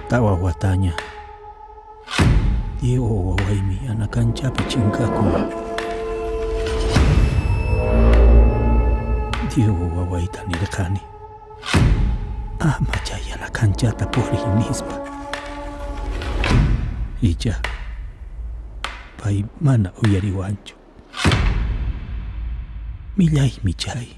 tawa watanya. Dio wawaimi anakanchapi chinkaku. Dio wawaita nilekani. Amachaya anakanchata pori misma. Ija. Pai mana uyari wancho. Millay michay.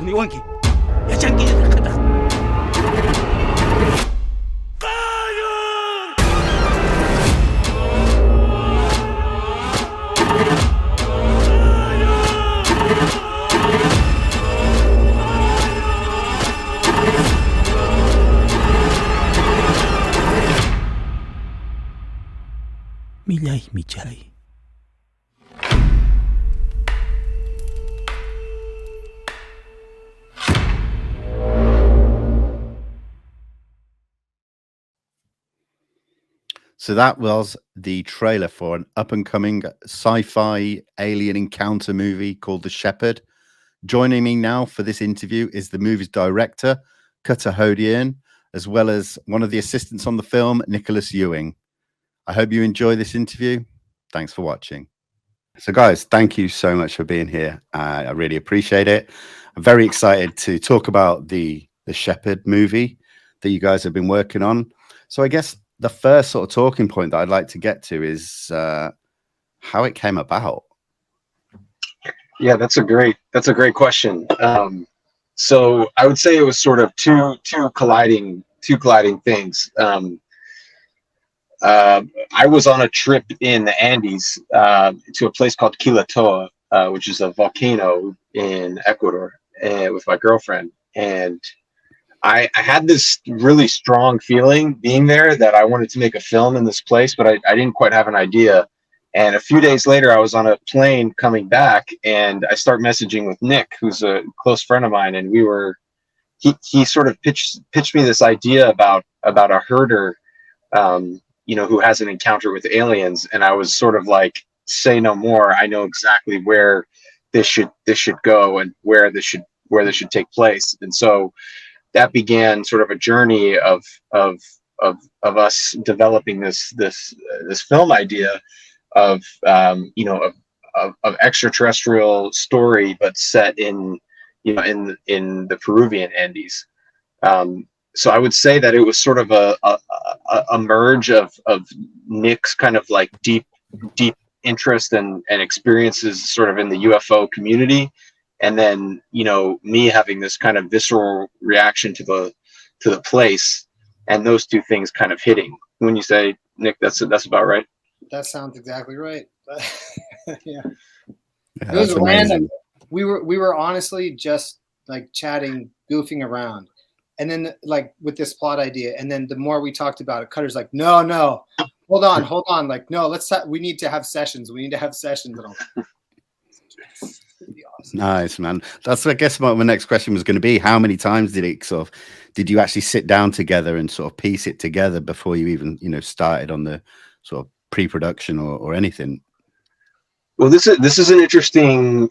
Ni wangi ya changi ya kada Millay michay. So that was the trailer for an up-and-coming sci-fi alien encounter movie called The Shepherd. Joining me now for this interview is the movie's director, Kutta Hodian, as well as one of the assistants on the film, Nicholas Ewing. I hope you enjoy this interview. Thanks for watching. So guys, thank you so much for being here. I really appreciate it. I'm very excited to talk about the Shepherd movie that you guys have been working on. So I guess the first sort of talking point that I'd like to get to is how it came about. Yeah, that's a great question. So I would say it was sort of two colliding things. I was on a trip in the Andes to a place called Quilatoa, which is a volcano in Ecuador, with my girlfriend, and I had this really strong feeling being there that I wanted to make a film in this place, but I didn't quite have an idea. And a few days later, I was on a plane coming back, and I start messaging with Nick, who's a close friend of mine, and he sort of pitched me this idea about a herder, who has an encounter with aliens, and I was sort of like, say no more. I know exactly where this should go and where this should take place, and so that began sort of a journey of us developing this film idea of extraterrestrial story, but set in the Peruvian Andes. So I would say that it was sort of a merge of Nick's kind of like deep interest and experiences sort of in the UFO community, and then me having this kind of visceral reaction to the place, and those two things kind of hitting. When you say, Nick, that's about right. That sounds exactly right. Yeah. Yeah, It was that's random. amazing. We were honestly just like chatting, goofing around, and then like with this plot idea, and then the more we talked about it, Cutter's like, no, hold on, like, no, we need to have sessions. And I'm like, awesome. Nice, man. That's, I guess, what my next question was going to be. How many times did you actually sit down together and sort of piece it together before you even, started on the sort of pre-production or anything? Well, this is an interesting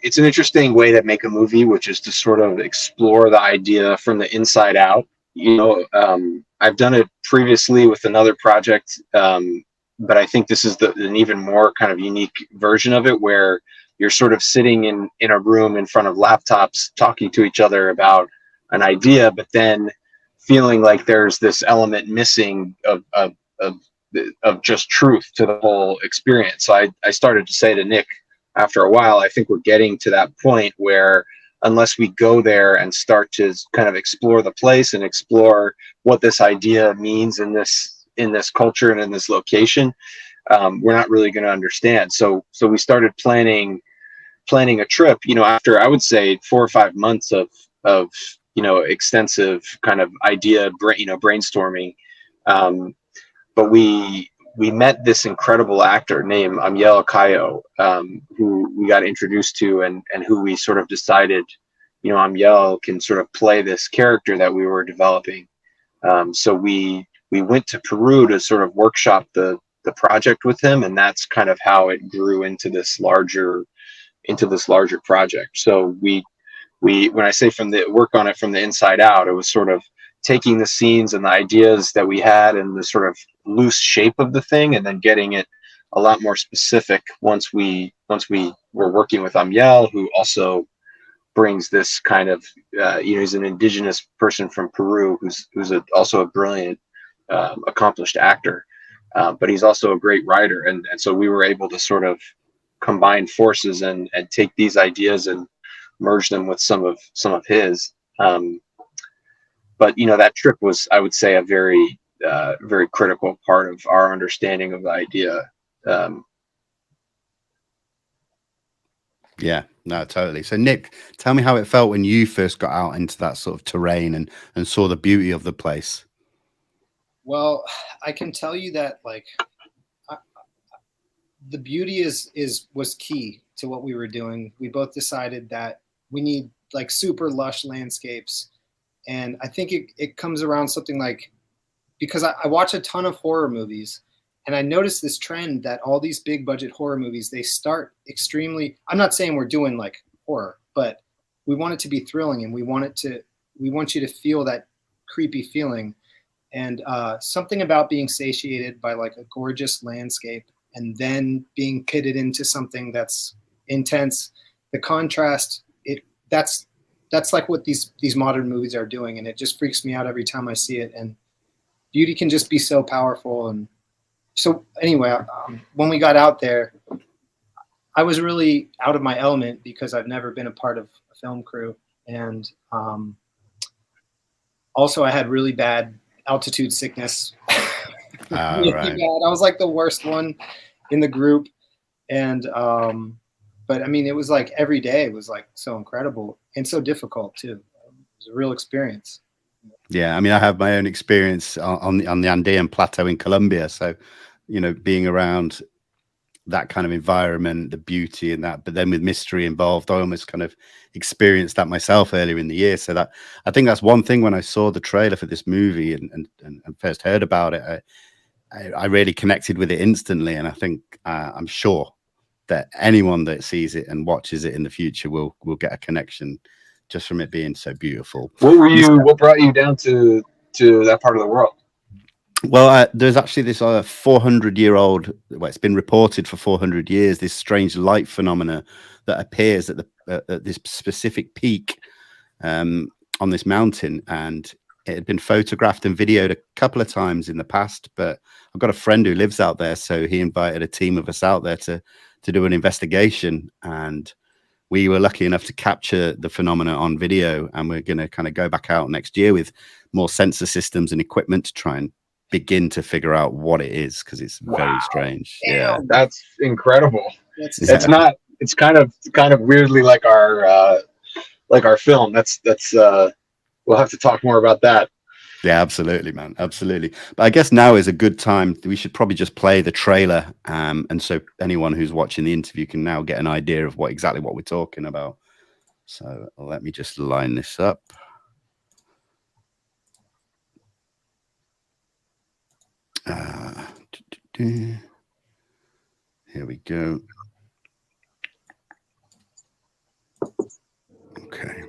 way to make a movie, which is to sort of explore the idea from the inside out. I've done it previously with another project, but I think this is an even more kind of unique version of it, where you're sort of sitting in a room in front of laptops talking to each other about an idea, but then feeling like there's this element missing of just truth to the whole experience. So I started to say to Nick after a while, I think we're getting to that point where unless we go there and start to kind of explore the place and explore what this idea means in this culture and in this location, we're not really going to understand. So we started planning a trip, after I would say 4 or 5 months of extensive kind of idea, brainstorming. But we met this incredible actor named Amiel Cayo, who we got introduced to and who we sort of decided, Amiel can sort of play this character that we were developing. So we we went to Peru to sort of workshop the project with him, and that's kind of how it grew into this larger project. So we when I say from the work on it from the inside out, it was sort of taking the scenes and the ideas that we had and the sort of loose shape of the thing, and then getting it a lot more specific once we were working with Amiel, who also brings this kind of he's an indigenous person from Peru who's also a brilliant accomplished actor, but he's also a great writer, and so we were able to sort of combine forces and take these ideas and merge them with some of his. But that trip was, I would say, a very very critical part of our understanding of the idea. Yeah, no, totally. So Nick, tell me how it felt when you first got out into that sort of terrain and saw the beauty of the place. Well, I can tell you that the beauty was key to what we were doing. We both decided that we need like super lush landscapes. And I think it comes around something like, because I watch a ton of horror movies, and I noticed this trend that all these big budget horror movies, they start extremely, I'm not saying we're doing like horror, but we want it to be thrilling, and we want you to feel that creepy feeling. And something about being satiated by like a gorgeous landscape and then being pitted into something that's intense, the contrast, that's like what these modern movies are doing, and it just freaks me out every time I see it. And beauty can just be so powerful. And so anyway, when we got out there, I was really out of my element because I've never been a part of a film crew, and also I had really bad altitude sickness. Really Right. bad. I was like the worst one in the group, and but I mean, it was like every day was like so incredible and so difficult too. It was a real experience. Yeah, I mean, I have my own experience on the Andean Plateau in Colombia. So, being around that kind of environment, the beauty and that, but then with mystery involved, I almost kind of experienced that myself earlier in the year. So that, I think that's one thing when I saw the trailer for this movie and first heard about it, I really connected with it instantly. And I think I'm sure that anyone that sees it and watches it in the future will get a connection just from it being so beautiful. What brought you down to that part of the world? Well, there's actually this 400-year-old, well, it's been reported for 400 years, this strange light phenomena that appears at this specific peak on this mountain. And it had been photographed and videoed a couple of times in the past, but I've got a friend who lives out there, so he invited a team of us out there to do an investigation, and we were lucky enough to capture the phenomena on video, and we're going to kind of go back out next year with more sensor systems and equipment to try and begin to figure out what it is, because it's very strange. Damn. Yeah, That's incredible. That's It's kind of weirdly like our film. That's we'll have to talk more about that. yeah, absolutely, man, absolutely. But I guess now is a good time. We should probably just play the trailer, and so anyone who's watching the interview can now get an idea of exactly what we're talking about. So let me just line this up. Here we go. Okay.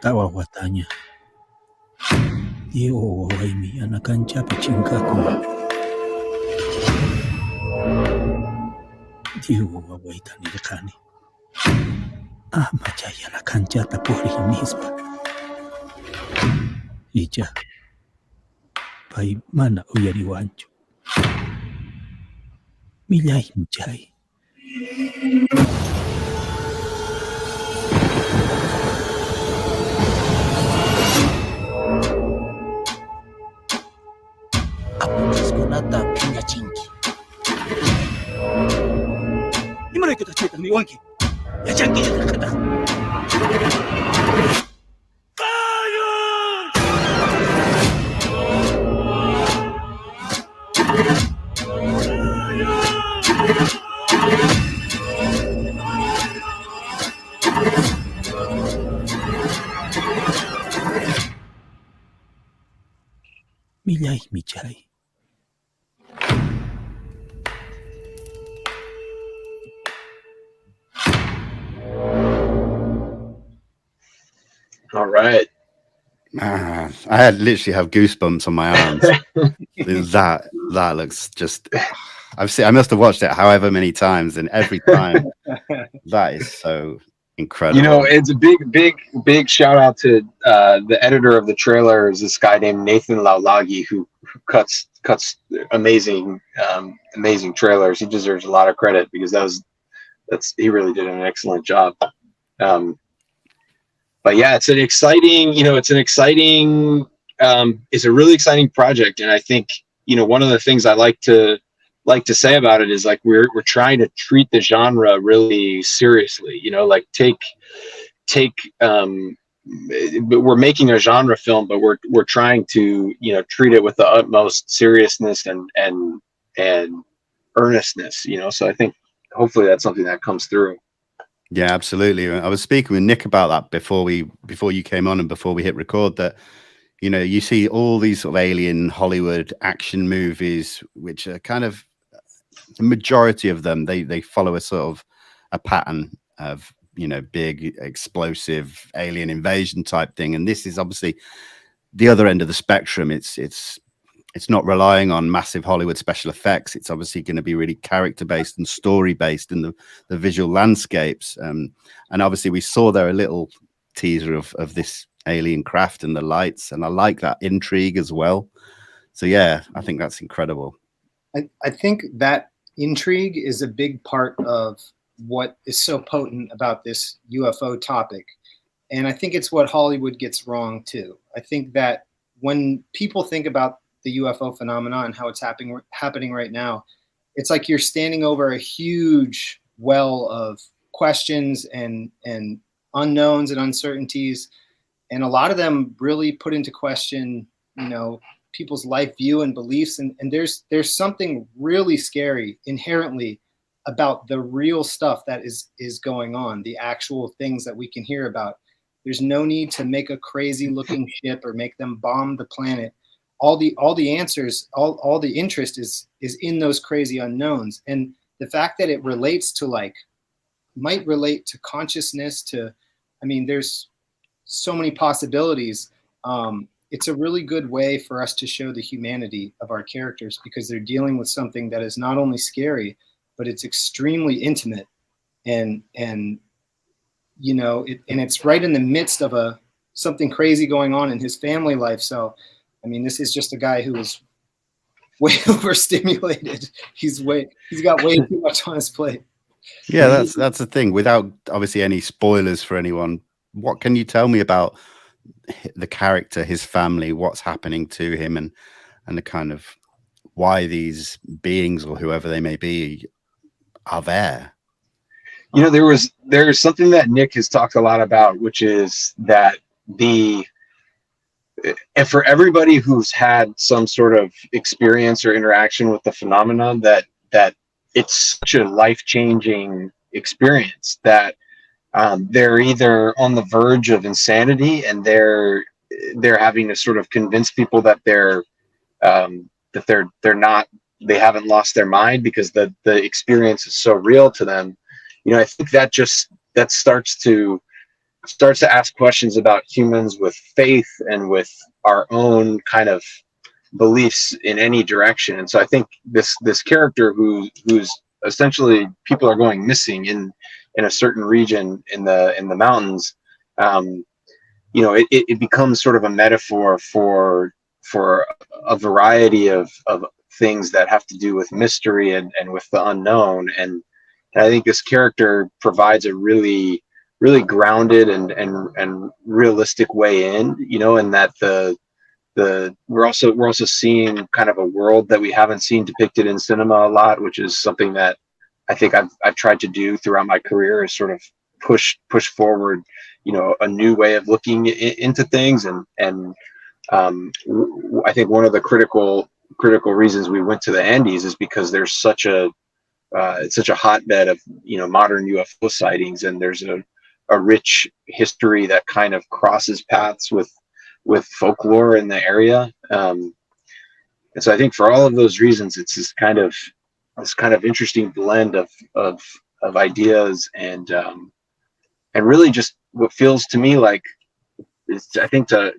Tawawatanya. Diego wawaimi anakancha pichinkaku. Diego wawaitani lekani. Machaya la cancha tapori mispa. Ija. Pai mana uyari wancho. Millay michai. Nata pinya chinki. Imana kita cerita ni wanki. Ya chanki ya kata. Mijay, Mijay. All right. Man, I literally have goosebumps on my arms. that looks just. I must have watched it however many times, and every time that is so incredible. You know, it's a big shout out to the editor of the trailer is this guy named Nathan Laulagi who cuts amazing trailers. He deserves a lot of credit because he really did an excellent job. But yeah, it's a really exciting project, and I think one of the things I like to say about it is like we're trying to treat the genre really seriously. Like we're making a genre film, but we're trying to treat it with the utmost seriousness and earnestness. So I think hopefully that's something that comes through. Yeah, absolutely. I was speaking with Nick about that before you came on and before we hit record, that you see all these sort of alien Hollywood action movies, which are kind of, the majority of them, they follow a sort of a pattern of big explosive alien invasion type thing, and this is obviously the other end of the spectrum. It's not relying on massive Hollywood special effects. It's obviously going to be really character based and story based in the visual landscapes. And obviously we saw there a little teaser of this alien craft and the lights, and I like that intrigue as well. So yeah, I think that's incredible. I think that intrigue is a big part of what is so potent about this UFO topic. And I think it's what Hollywood gets wrong too. I think that when people think about the UFO phenomenon and how it's happening right now, it's like you're standing over a huge well of questions and unknowns and uncertainties, and a lot of them really put into question people's life view and beliefs, and there's something really scary inherently about the real stuff that is going on, the actual things that we can hear about. There's no need to make a crazy looking ship or make them bomb the planet. All the answers, all the interest is in those crazy unknowns. And the fact that it relates to might relate to consciousness, there's so many possibilities. It's a really good way for us to show the humanity of our characters, because they're dealing with something that is not only scary, but it's extremely intimate, and it's right in the midst of something crazy going on in his family life. So this is just a guy who is way overstimulated. He's got way too much on his plate. Yeah, that's the thing. Without obviously any spoilers for anyone, what can you tell me about the character, his family, what's happening to him, and the kind of why these beings, or whoever they may be, are there? There's something that Nick has talked a lot about, which is that and for everybody who's had some sort of experience or interaction with the phenomenon, that it's such a life-changing experience that they're either on the verge of insanity and they're having to sort of convince people that they're not, they haven't lost their mind because the experience is so real to them. I think that starts to ask questions about humans with faith and with our own kind of beliefs in any direction. And so I think this character who's essentially, people are going missing in a certain region in the mountains, it becomes sort of a metaphor for a variety of things that have to do with mystery and with the unknown. And I think this character provides a really, really grounded and realistic way in, and that we're also seeing kind of a world that we haven't seen depicted in cinema a lot, which is something that I think I've tried to do throughout my career, is sort of push forward, a new way of looking into things. And I think one of the critical reasons we went to the Andes is because there's it's such a hotbed of modern UFO sightings, and there's a rich history that kind of crosses paths with folklore in the area. And so I think for all of those reasons, it's this kind of interesting blend of ideas and really just what feels to me like, it's, I think to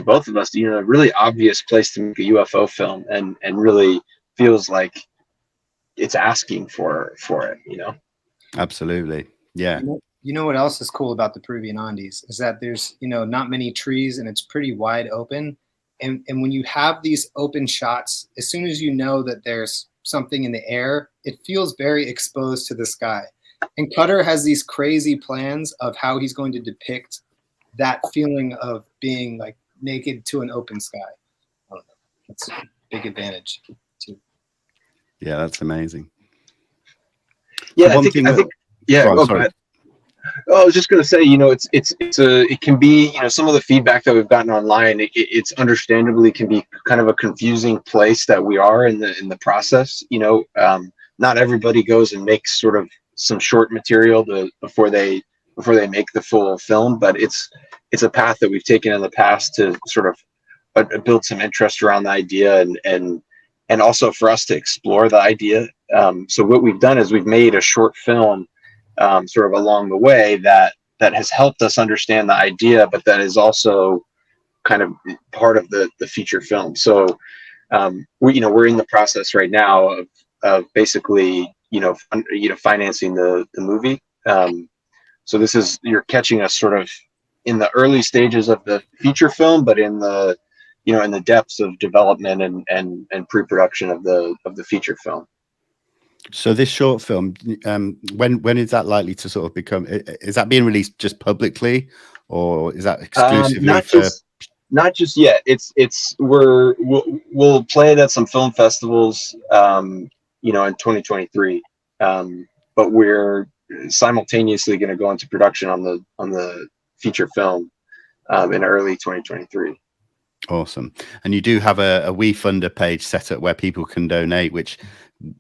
both of us, a really obvious place to make a UFO film, and really feels like it's asking for it. Absolutely. Yeah. You know what else is cool about the Peruvian Andes is that there's, not many trees and it's pretty wide open. And when you have these open shots, as soon as you know that there's something in the air, it feels very exposed to the sky. And Cutter has these crazy plans of how he's going to depict that feeling of being like naked to an open sky. I don't know. That's a big advantage too. Yeah, that's amazing. Yeah, I think yeah. Go ahead. Oh, I was just going to say, it can be, some of the feedback that we've gotten online, it's understandably can be kind of a confusing place that we are in the process. Not everybody goes and makes sort of some short material before they make the full film, but it's a path that we've taken in the past to sort of build some interest around the idea and also for us to explore the idea. So what we've done is we've made a short film sort of along the way that has helped us understand the idea, but that is also kind of part of the feature film. So we're in the process right now of basically financing the movie. So you're catching us sort of in the early stages of the feature film, but in the depths of development and pre-production of the feature film. So this short film, when is that likely to sort of become? Is that being released just publicly, or is that exclusively not just yet? We'll play it at some film festivals, in 2023. But we're simultaneously going to go into production on the feature film in early 2023. Awesome. And you do have a WeFunder page set up where people can donate, which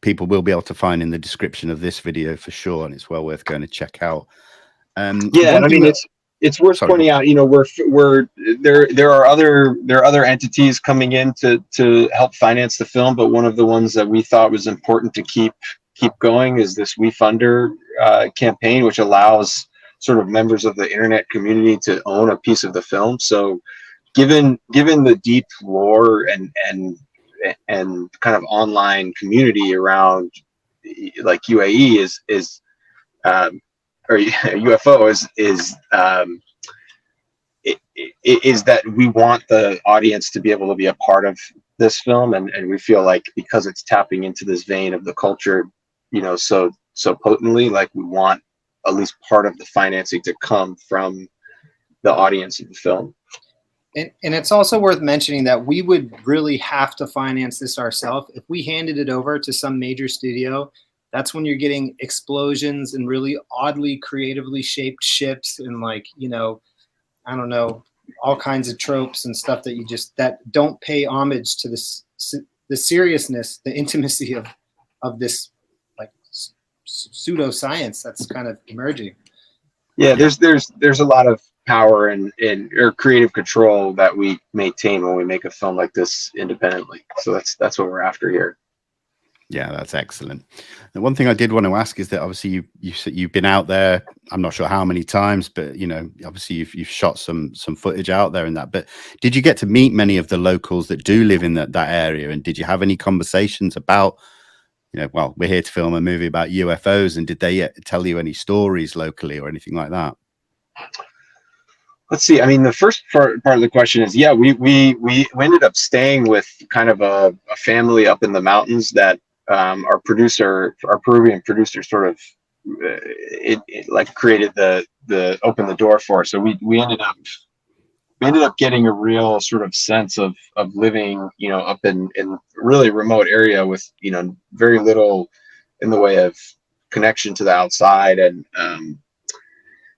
people will be able to find in the description of this video for sure, and it's well worth going to check out. Yeah, and I mean it's worth pointing out, we're there are other entities coming in to help finance the film, but one of the ones that we thought was important to keep going is this WeFunder campaign, which allows sort of members of the internet community to own a piece of the film. So given the deep lore and kind of online community around like UAE or UFO is that we want the audience to be able to be a part of this film, and we feel like because it's tapping into this vein of the culture, so potently, like we want at least part of the financing to come from the audience of the film. And it's also worth mentioning that we would really have to finance this ourselves. If we handed it over to some major studio, that's when you're getting explosions and really oddly creatively shaped ships and I don't know, all kinds of tropes and stuff that don't pay homage to the seriousness, the intimacy of this like pseudoscience that's kind of emerging. Yeah, there's a lot of power and or creative control that we maintain when we make a film like this independently. So that's what we're after here. Yeah, that's excellent. The one thing I did want to ask is that obviously you've been out there. I'm not sure how many times, but obviously you've shot some footage out there and that. But did you get to meet many of the locals that do live in that area? And did you have any conversations about, well, we're here to film a movie about UFOs, and did they tell you any stories locally or anything like that? Let's see. I mean, the first part of the question is, yeah, we ended up staying with kind of a family up in the mountains that our Peruvian producer sort of like created the open the door for. So we ended up getting a real sort of sense of living, up in really remote area with, very little in the way of connection to the outside. And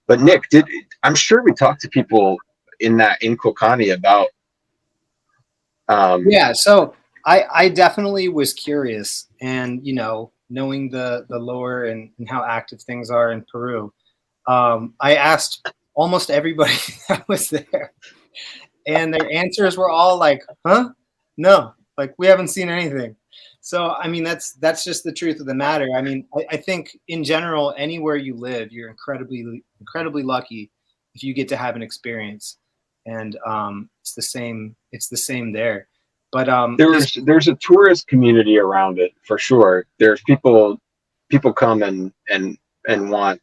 but Nick, I'm sure we talked to people in Kokani about. Yeah, so I definitely was curious, and knowing the lore and how active things are in Peru, I asked almost everybody that was there, and their answers were all like, "Huh? No, Like, we haven't seen anything. So, I mean, that's just the truth of the matter. I mean, I think in general, anywhere you live, you're incredibly lucky if you get to have an experience. And it's the same there. But there's a tourist community around it for sure. There's people come and want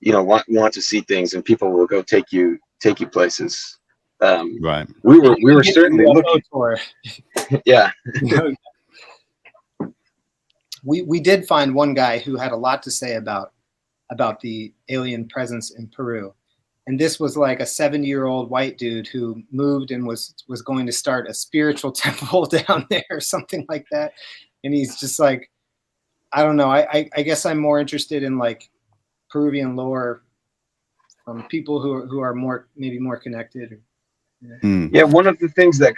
want to see things, and people will go take you places. Right. We were certainly looking. Yeah. We did find one guy who had a lot to say about the alien presence in Peru. And this was like a 70-year-old white dude who moved and was going to start a spiritual temple down there or something like that. And he's just like, I don't know. I guess I'm more interested in like Peruvian lore from people who are maybe more connected. Yeah, one of the things that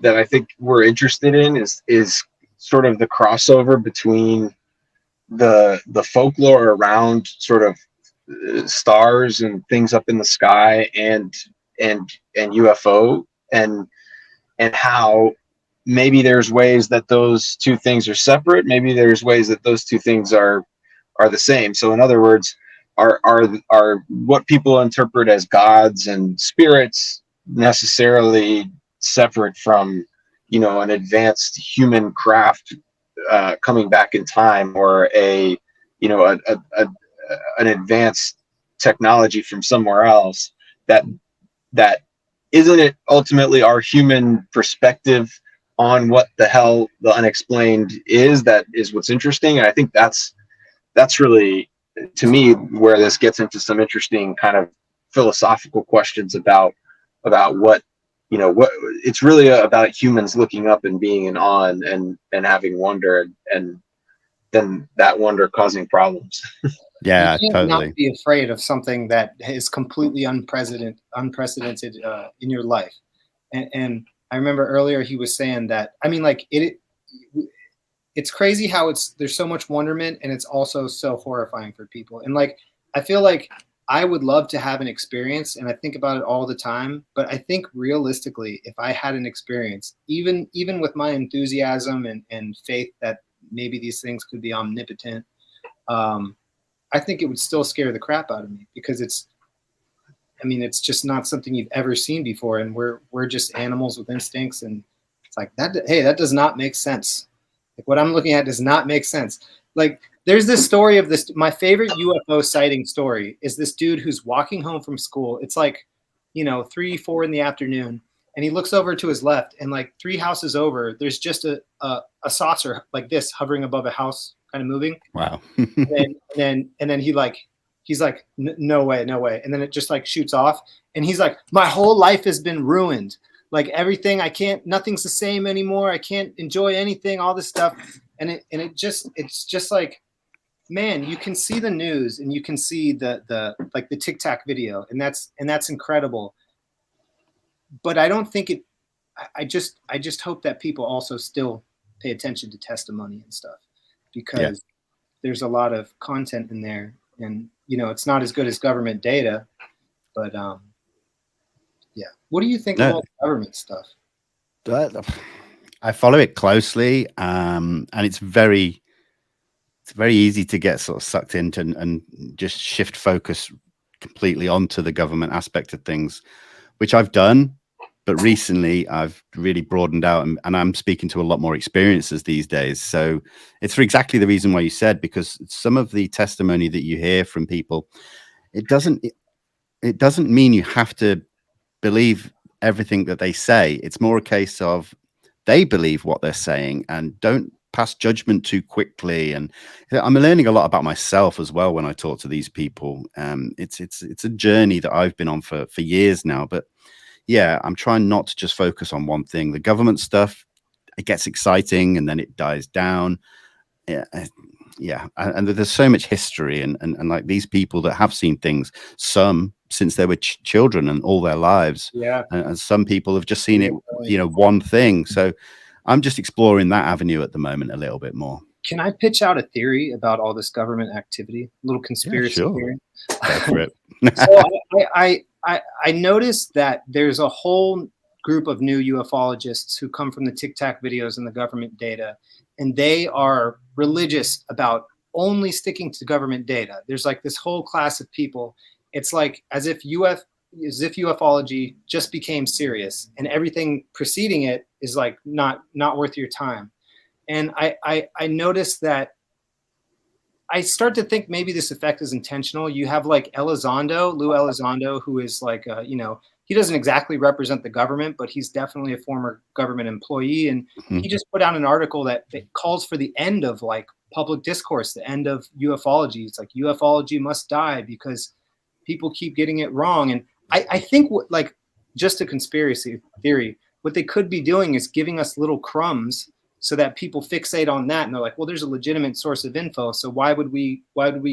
I think we're interested in is sort of the crossover between the folklore around sort of stars and things up in the sky and UFO and how maybe there's ways that those two things are separate. Maybe there's ways that those two things are the same. So in other words, are what people interpret as gods and spirits necessarily separate from, an advanced human craft coming back in time, or an advanced technology from somewhere else that isn't it ultimately our human perspective on what the hell the unexplained is? That is what's interesting. And I think that's really, to me, where this gets into some interesting kind of philosophical questions about what it's really about humans looking up and being in awe and having wonder, and then that wonder causing problems. Yeah, you can't totally. not be afraid of something that is completely unprecedented in your life. And I remember earlier he was saying that, I mean, like it's crazy how there's so much wonderment and it's also so horrifying for people. And like, I feel like I would love to have an experience, and I think about it all the time, but I think realistically, if I had an experience, even with my enthusiasm and faith that maybe these things could be omnipotent, I think it would still scare the crap out of me, because it's just not something you've ever seen before. And we're just animals with instincts. And it's like that. Hey, that does not make sense. Like, what I'm looking at does not make sense. Like, there's this story of this. My favorite UFO sighting story is this dude who's walking home from school. It's like, 3, 4 in the afternoon. And he looks over to his left, and like 3 houses over, there's just a saucer like this hovering above a house, kind of moving. Wow. and then he's like, no way. And then it just like shoots off. And he's like, my whole life has been ruined. Like, everything, nothing's the same anymore. I can't enjoy anything, all this stuff. And it's just like, man, you can see the news and you can see the Tic Tac video, and that's incredible. But I don't think I just hope that people also still pay attention to testimony and stuff, because there's a lot of content in there, and it's not as good as government data, but yeah. What do you think of all the government stuff? I follow it closely, and it's very easy to get sort of sucked into and just shift focus completely onto the government aspect of things, which I've done. But recently I've really broadened out, and I'm speaking to a lot more experiences these days. So it's for exactly the reason why you said, because some of the testimony that you hear from people, it doesn't mean you have to believe everything that they say. It's more a case of they believe what they're saying, and don't pass judgment too quickly. And I'm learning a lot about myself as well when I talk to these people. It's a journey that I've been on for years now, but yeah, I'm trying not to just focus on one thing. The government stuff, it gets exciting and then it dies down. Yeah. And there's so much history and like these people that have seen things, some since they were children and all their lives. Yeah. And some people have just seen it, one thing. So I'm just exploring that avenue at the moment a little bit more. Can I pitch out a theory about all this government activity? A little conspiracy theory. Go for it. So I noticed that there's a whole group of new ufologists who come from the Tic Tac videos and the government data, and they are religious about only sticking to government data. There's like this whole class of people. It's like as if ufology just became serious, and everything preceding it is like not worth your time. And I noticed that I start to think maybe this effect is intentional. You have like Lou Elizondo, who is like, he doesn't exactly represent the government, but he's definitely a former government employee. And he just put out an article that calls for the end of like public discourse, the end of ufology. It's like ufology must die because people keep getting it wrong. And I think like just a conspiracy theory, what they could be doing is giving us little crumbs so that people fixate on that, and they're like, well, there's a legitimate source of info, so why would we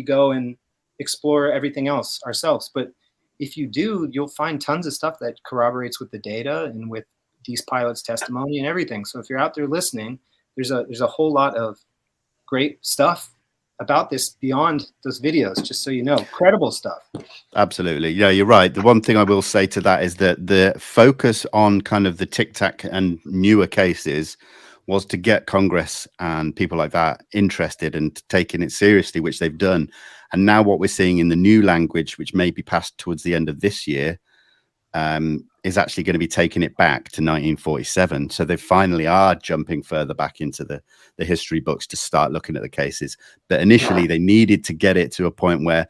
go and explore everything else ourselves? But if you do, you'll find tons of stuff that corroborates with the data and with these pilots' testimony and everything. So if you're out there listening, there's a whole lot of great stuff about this beyond those videos, just so you know, credible stuff. Absolutely. Yeah, you're right. The one thing I will say to that is that the focus on kind of the Tic Tac and newer cases was to get Congress and people like that interested and taking it seriously, which they've done. And now what we're seeing in the new language, which may be passed towards the end of this year, is actually going to be taking it back to 1947. So they finally are jumping further back into the history books to start looking at the cases. But initially they needed to get it to a point where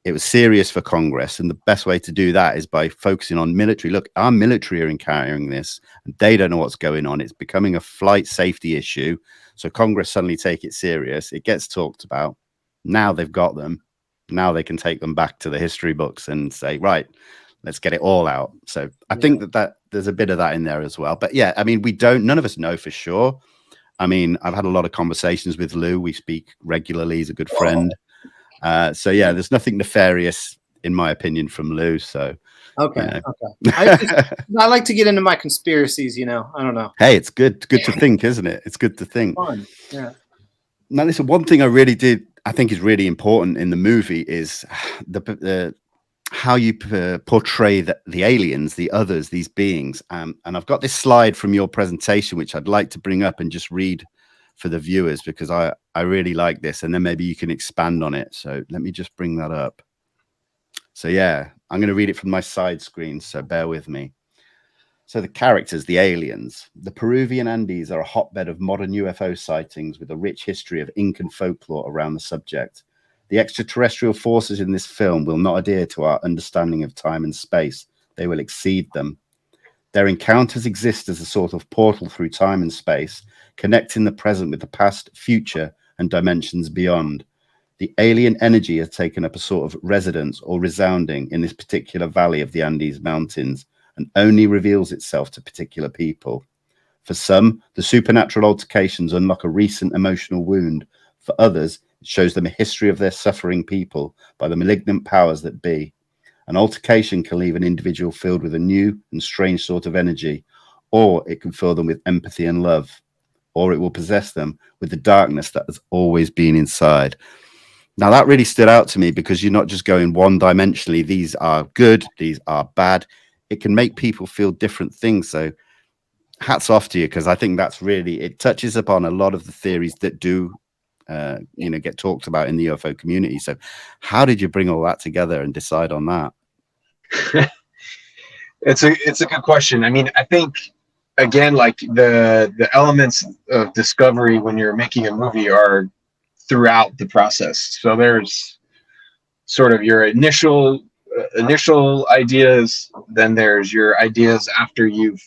it was serious for Congress. And the best way to do that is by focusing on military. Look, our military are encountering this and they don't know what's going on. It's becoming a flight safety issue. So Congress suddenly take it serious. It gets talked about. Now they've got them. Now they can take them back to the history books and say, right, let's get it all out. So I think that there's a bit of that in there as well. But yeah, I mean, none of us know for sure. I mean, I've had a lot of conversations with Lou. We speak regularly. He's a good friend. So yeah, there's nothing nefarious in my opinion from Lou. So okay. I like to get into my conspiracies, I don't know. Hey, it's good to think, isn't it? It's good to think. Fun. Yeah. Now listen, one thing I think is really important in the movie is the how you portray the aliens, the others, these beings. And I've got this slide from your presentation, which I'd like to bring up and just read for the viewers, because I really like this, and then maybe you can expand on it. So let me just bring that up. So yeah, I'm going to read it from my side screen, so bear with me. So the characters, the aliens. The Peruvian Andes are a hotbed of modern UFO sightings with a rich history of Incan folklore around the subject. The extraterrestrial forces in this film will not adhere to our understanding of time and space. They will exceed them. Their encounters exist as a sort of portal through time and space, connecting the present with the past, future, and dimensions beyond. The alien energy has taken up a sort of residence or resounding in this particular valley of the Andes Mountains and only reveals itself to particular people. For some, the supernatural altercations unlock a recent emotional wound. For others, it shows them a history of their suffering people by the malignant powers that be. An altercation can leave an individual filled with a new and strange sort of energy, or it can fill them with empathy and love, or it will possess them with the darkness that has always been inside. Now, that really stood out to me because you're not just going one-dimensionally. These are good, these are bad. It can make people feel different things. So hats off to you, because I think that's really, it touches upon a lot of the theories that do get talked about in the UFO community. So how did you bring all that together and decide on that? It's a good question. I mean, I think again, like the elements of discovery when you're making a movie are throughout the process. So there's sort of your initial ideas, then there's your ideas after you've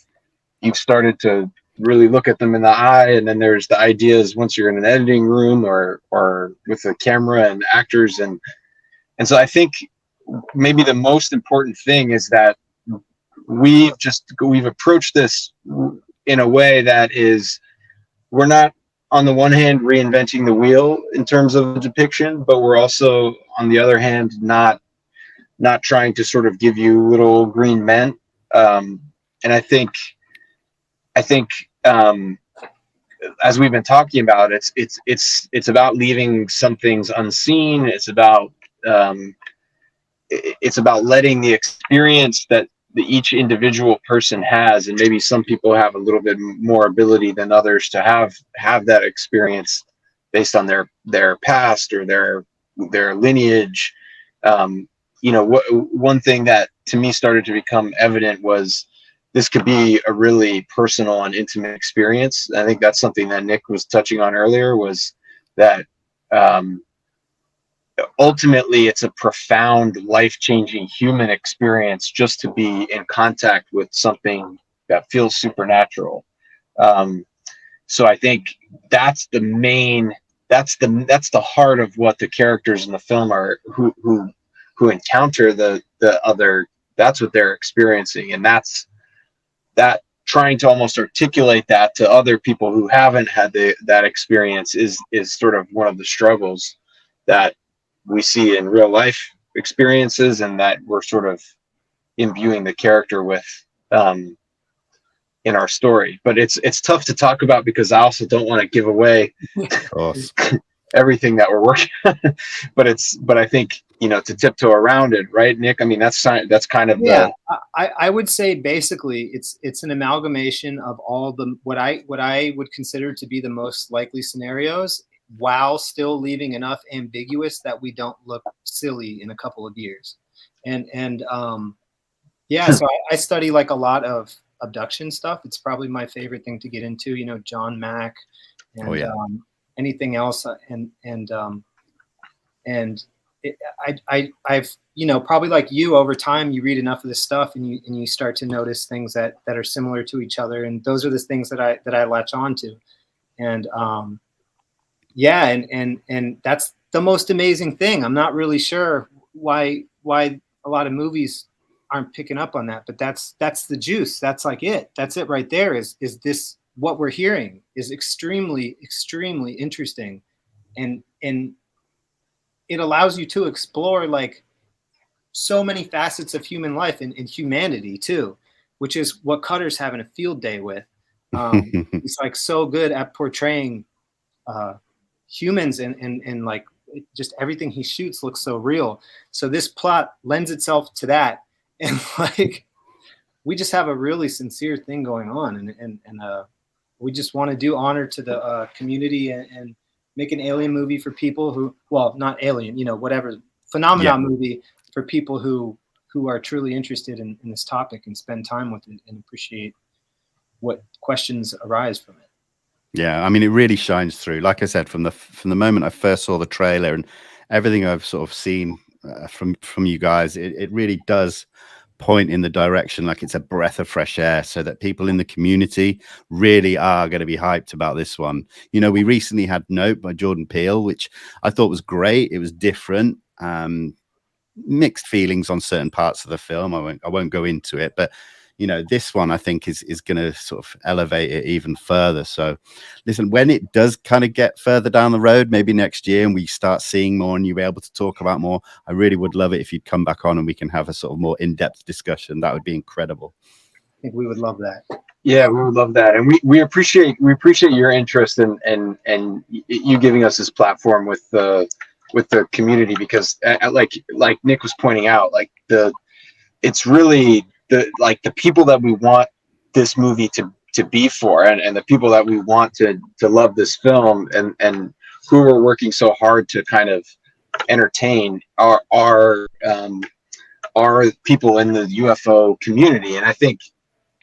started to really look at them in the eye, and then there's the ideas once you're in an editing room or with the camera and actors, and so I think maybe the most important thing is that we've approached this in a way that is, we're not on the one hand reinventing the wheel in terms of depiction, but we're also on the other hand not trying to sort of give you little green men. And I think as we've been talking about, it's about leaving some things unseen. It's about letting the experience that each individual person has, and maybe some people have a little bit more ability than others to have that experience based on their past or their lineage. One thing that to me started to become evident was this could be a really personal and intimate experience. I think that's something that Nick was touching on earlier, was that ultimately it's a profound, life-changing human experience just to be in contact with something that feels supernatural. So I think that's the heart of what the characters in the film are, who encounter the other. That's what they're experiencing, and that trying to almost articulate that to other people who haven't had that experience is sort of one of the struggles that we see in real life experiences, and that we're sort of imbuing the character with in our story. But it's tough to talk about because I also don't want to give away everything that we're working on. but I think, to tiptoe around it, right, Nick? I mean, that's kind of I would say basically it's an amalgamation of all the what I would consider to be the most likely scenarios, while still leaving enough ambiguous that we don't look silly in a couple of years. So I study like a lot of abduction stuff. It's probably my favorite thing to get into, John Mack and anything else. I've probably like you, over time you read enough of this stuff and you start to notice things that are similar to each other, and those are the things that I latch on to. And and that's the most amazing thing. I'm not really sure why a lot of movies aren't picking up on that, but that's the juice. That's like it. That's it right there. Is this what we're hearing is extremely, extremely interesting, and it allows you to explore like so many facets of human life and humanity too, which is what Cutter's having a field day with. He's like so good at portraying humans and like just everything he shoots looks so real. So this plot lends itself to that, and like we just have a really sincere thing going on, and we just want to do honor to the community and make an alien movie for people who, well, not alien, whatever phenomenon movie for people who are truly interested in this topic and spend time with it and appreciate what questions arise from it. Yeah, I mean, it really shines through. Like I said, from the moment I first saw the trailer and everything I've sort of seen from you guys, it really does point in the direction like it's a breath of fresh air, so that people in the community really are going to be hyped about this one. We recently had Nope by Jordan Peele, which I thought was great. It was different. Mixed feelings on certain parts of the film. I won't go into it, but this one I think is going to sort of elevate it even further. So listen, when it does kind of get further down the road, maybe next year, and we start seeing more and you're able to talk about more, I really would love it if you'd come back on and we can have a sort of more in-depth discussion. That would be incredible. I think we would love that. Yeah, we would love that. And we appreciate your interest and you giving us this platform with the community, because like Nick was pointing out, like it's really the people that we want this movie to be for, and the people that we want to love this film and who we're working so hard to kind of entertain are people in the UFO community. And I think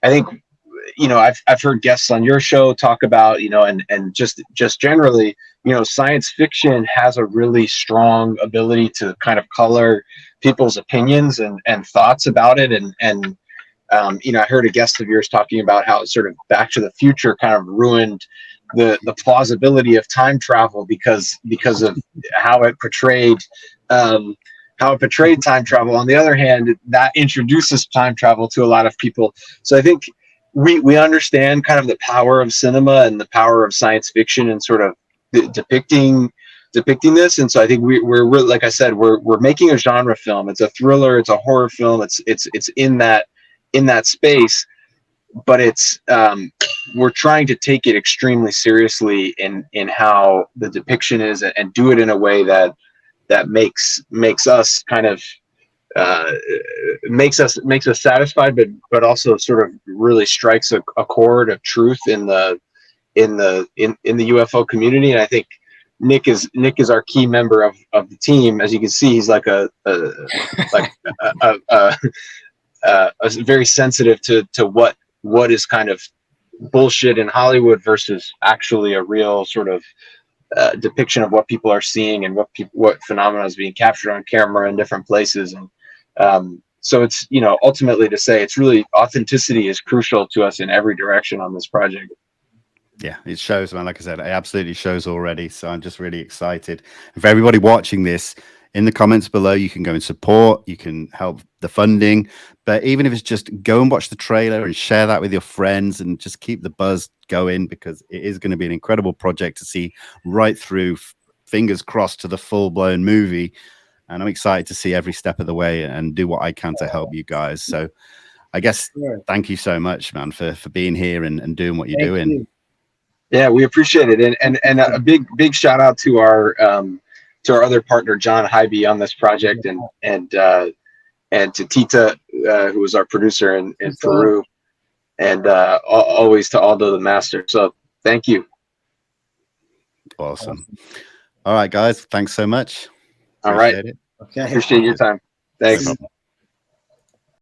I've heard guests on your show talk about, and just generally, science fiction has a really strong ability to kind of color people's opinions and thoughts about it. And I heard a guest of yours talking about how sort of Back to the Future kind of ruined the plausibility of time travel because of how it portrayed time travel. On the other hand, that introduces time travel to a lot of people. So I think we understand kind of the power of cinema and the power of science fiction and sort of depicting this. And so I think we're like I said, we're making a genre film. It's a thriller, it's a horror film. It's in that space, but it's we're trying to take it extremely seriously in how the depiction is, and do it in a way that makes us kind of makes us satisfied, but also sort of really strikes a chord of truth in the UFO community. And I think Nick is our key member of the team. As you can see, he's like a very sensitive to what is kind of bullshit in Hollywood versus actually a real sort of depiction of what people are seeing and what phenomena is being captured on camera in different places. And so it's, ultimately to say, it's really, authenticity is crucial to us in every direction on this project. Yeah, it shows, man. Like I said, it absolutely shows already. So I'm just really excited. And for everybody watching this, in the comments below, you can go and support, you can help the funding, but even if it's just go and watch the trailer and share that with your friends and just keep the buzz going, because it is going to be an incredible project to see right through, fingers crossed, to the full-blown movie. And I'm excited to see every step of the way and do what I can to help you guys. So I guess, thank you so much, man, for being here and doing what you're doing. Yeah, we appreciate it. And a big shout out to our other partner, John Hybe, on this project, and to Tita, who was our producer in Peru, and always to Aldo the Master. So thank you. Awesome. All right, guys. Thanks so much. All right. It. Okay. Appreciate your time. Thanks. No problem.